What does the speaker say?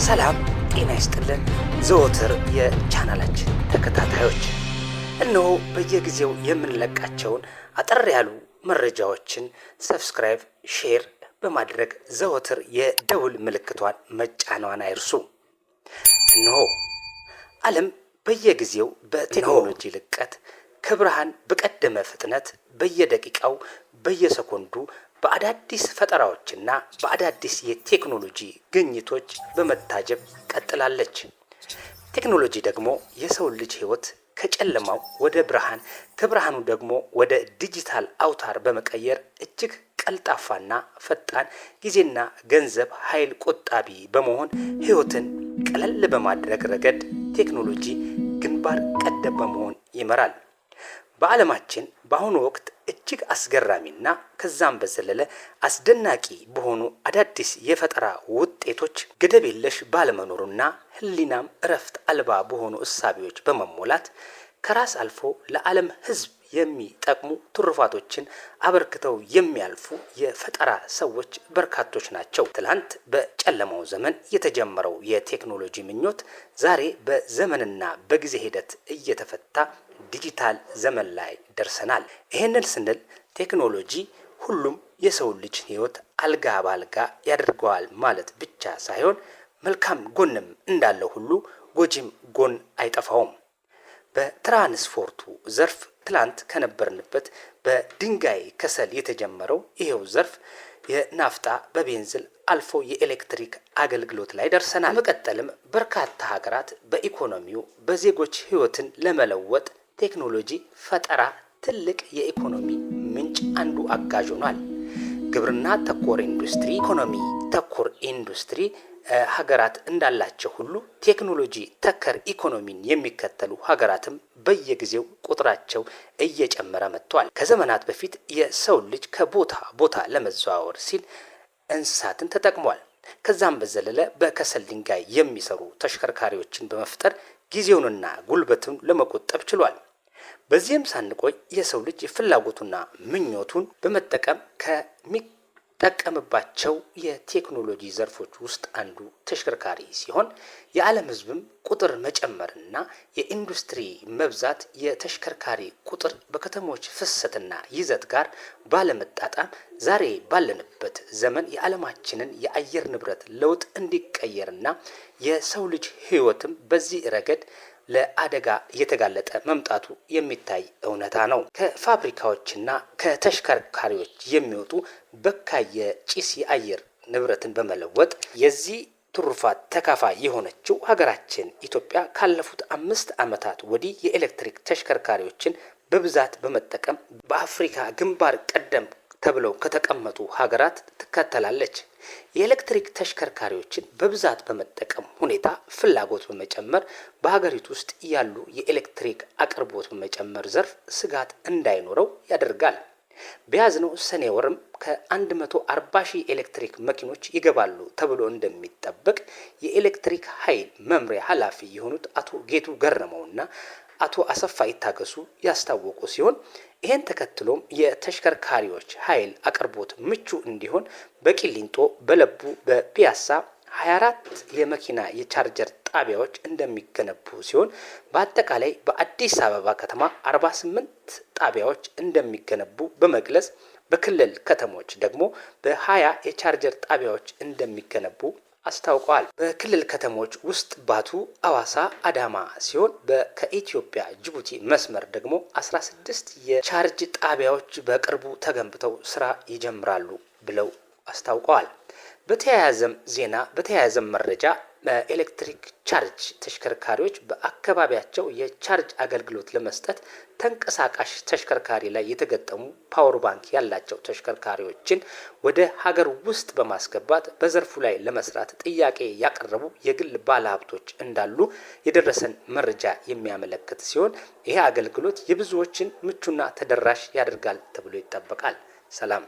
ሰላም ጤና ይስጥልን ዘወትር የቻናላችን ተከታታዮች እነሆ በየጊዜው የምንለቃቸውን አጠር ያሉ መረጃዎችን ሰብስክራይብ ሼር በማድረግ ዘወትር የደውል ምልክቷን መጫኗን አይርሱ። እነሆ ዓለም በየጊዜው በቴክኖሎጂ ልቀት ከብርሃን በቀደመ ፍጥነት በየደቂቃው በየሰኮንዱ በአዳዲስ ፈጠራዎችና በአዳዲስ የቴክኖሎጂ ግኝቶች በመታጀብ ቀጥላለች። ቴክኖሎጂ ደግሞ የሰው ልጅ ህይወት ከጨለማው ወደ ብርሃን ከብርሃኑ ደግሞ ወደ ዲጂታል አውታር በመቀየር እጅግ ቀልጣፋና ፈጣን ጊዜና ገንዘብ ኃይል ቆጣቢ በመሆን ህይወትን ቀለል በማድረግ ረገድ ቴክኖሎጂ ግንባር ቀደም በመሆን ይመራል። በዓለማችን በአሁኑ ወቅት እጅግ አስገራሚና ከዛም በዘለለ አስደናቂ በሆኑ አዳዲስ የፈጠራ ውጤቶች ገደብ የለሽ ባለመኖሩና ህሊናም እረፍት አልባ በሆኑ እሳቢዎች በመሞላት ከራስ አልፎ ለዓለም ህዝብ የሚጠቅሙ ትሩፋቶችን አበርክተው የሚያልፉ የፈጠራ ሰዎች በርካቶች ናቸው። ትላንት በጨለማው ዘመን የተጀመረው የቴክኖሎጂ ምኞት ዛሬ በዘመንና በጊዜ ሂደት እየተፈታ ዲጂታል ዘመን ላይ ደርሰናል። ይሄንን ስንል ቴክኖሎጂ ሁሉም የሰው ልጅ ህይወት አልጋ ባልጋ ያደርገዋል ማለት ብቻ ሳይሆን መልካም ጎንም እንዳለው ሁሉ ጎጂም ጎን አይጠፋውም። በትራንስፖርቱ ዘርፍ ትላንት ከነበርንበት በድንጋይ ከሰል የተጀመረው ይሄው ዘርፍ የናፍጣ በቤንዚን አልፎ የኤሌክትሪክ አገልግሎት ላይ ደርሰናል። በመቀጠልም በርካታ ሀገራት በኢኮኖሚው በዜጎች ህይወትን ለመለወጥ ቴክኖሎጂ ፈጠራ ትልቅ የኢኮኖሚ ምንጭ አንዱ አጋዥ ሆኗል። ግብርና ተኮር ኢንዱስትሪ፣ ኢኮኖሚ ተኮር ኢንዱስትሪ ሀገራት እንዳላቸው ሁሉ ቴክኖሎጂ ተከር ኢኮኖሚን የሚከተሉ ሀገራትም በየጊዜው ቁጥራቸው እየጨመረ መጥቷል። ከዘመናት በፊት የሰው ልጅ ከቦታ ቦታ ለመዘዋወር ሲል እንስሳትን ተጠቅሟል። ከዛም በዘለለ በከሰል ድንጋይ የሚሰሩ ተሽከርካሪዎችን በመፍጠር ጊዜውንና ጉልበቱን ለመቆጠብ ችሏል። በዚህም ሳንቆይ የሰው ልጅ ፍላጎቱና ምኞቱን በመጠቀም ከሚጠቀምባቸው የቴክኖሎጂ ዘርፎች ውስጥ አንዱ ተሽከርካሪ ሲሆን የዓለም ህዝብም ቁጥር መጨመርና የኢንዱስትሪ መብዛት የተሽከርካሪ ቁጥር በከተሞች ፍሰትና ይዘት ጋር ባለመጣጣም ዛሬ ባለንበት ዘመን የዓለማችንን የአየር ንብረት ለውጥ እንዲቀየርና የሰው ልጅ ህይወትም በዚህ ረገድ ለአደጋ እየተጋለጠ መምጣቱ የሚታይ እውነታ ነው። ከፋብሪካዎችና ከተሽከርካሪዎች የሚወጡ በካይ የጭስ የአየር ንብረትን በመለወጥ የዚህ ትሩፋት ተካፋይ የሆነችው ሀገራችን ኢትዮጵያ ካለፉት 5 ዓመታት ወዲህ የኤሌክትሪክ ተሽከርካሪዎችን በብዛት በመጠቀም በአፍሪካ ግንባር ቀደም ተብለው ከተቀመጡ ሀገራት ትከተላለች። የኤሌክትሪክ ተሽከርካሪዎችን በብዛት በመጠቀም ሁኔታ ፍላጎት በመጨመር በሀገሪቱ ውስጥ ያሉ የኤሌክትሪክ አቅርቦት በመጨመር ዘርፍ ስጋት እንዳይኖረው ያደርጋል። በያዝነው ሰኔ ወርም ከ140 ሺህ ኤሌክትሪክ መኪኖች ይገባሉ ተብሎ እንደሚጠበቅ የኤሌክትሪክ ኃይል መምሪያ ኃላፊ የሆኑት አቶ ጌቱ ገረመውና አቶ አሰፋ ይታገሱ ያስታወቁ ሲሆን ይሄን ተከትሎም የተሽከርካሪዎች ኃይል አቅርቦት ምቹ እንዲሆን በቂሊንጦ፣ በለቡ፣ በፒያሳ 24 የመኪና የቻርጀር ጣቢያዎች እንደሚገነቡ ሲሆን በአጠቃላይ በአዲስ አበባ ከተማ 48 ጣቢያዎች እንደሚገነቡ በመግለጽ በክልል ከተሞች ደግሞ በ20 የቻርጀር ጣቢያዎች እንደሚገነቡ አስታውቀዋል። በክልል ከተሞች ውስጥ ባቱ፣ አዋሳ፣ አዳማ ሲሆን ከኢትዮጵያ ጅቡቲ መስመር ደግሞ 16 የቻርጅ ጣቢያዎች በቅርቡ ተገንብተው ስራ ይጀምራሉ ብለው አስታውቀዋል። በተያያዘም መረጃ በኤሌክትሪክ ቻርጅ ተሽከርካሪዎች በአካባቢያቸው የቻርጅ አገልግሎት ለመስጠት ተንቀሳቃሽ ተሽከርካሪ ላይ የተገጠሙ ፓወር ባንክ ያላቸው ተሽከርካሪዎችን ወደ ሀገር ውስጥ በማስገባት በዘርፉ ላይ ለመስራት ጥያቄ ያቀረቡ የግል ባለሀብቶች እንዳሉ የደረሰን መረጃ የሚያመለክት ሲሆን ይሄ አገልግሎት የብዙዎችን ምቹና ተደራሽ ያደርጋል ተብሎ ይጠበቃል። ሰላም።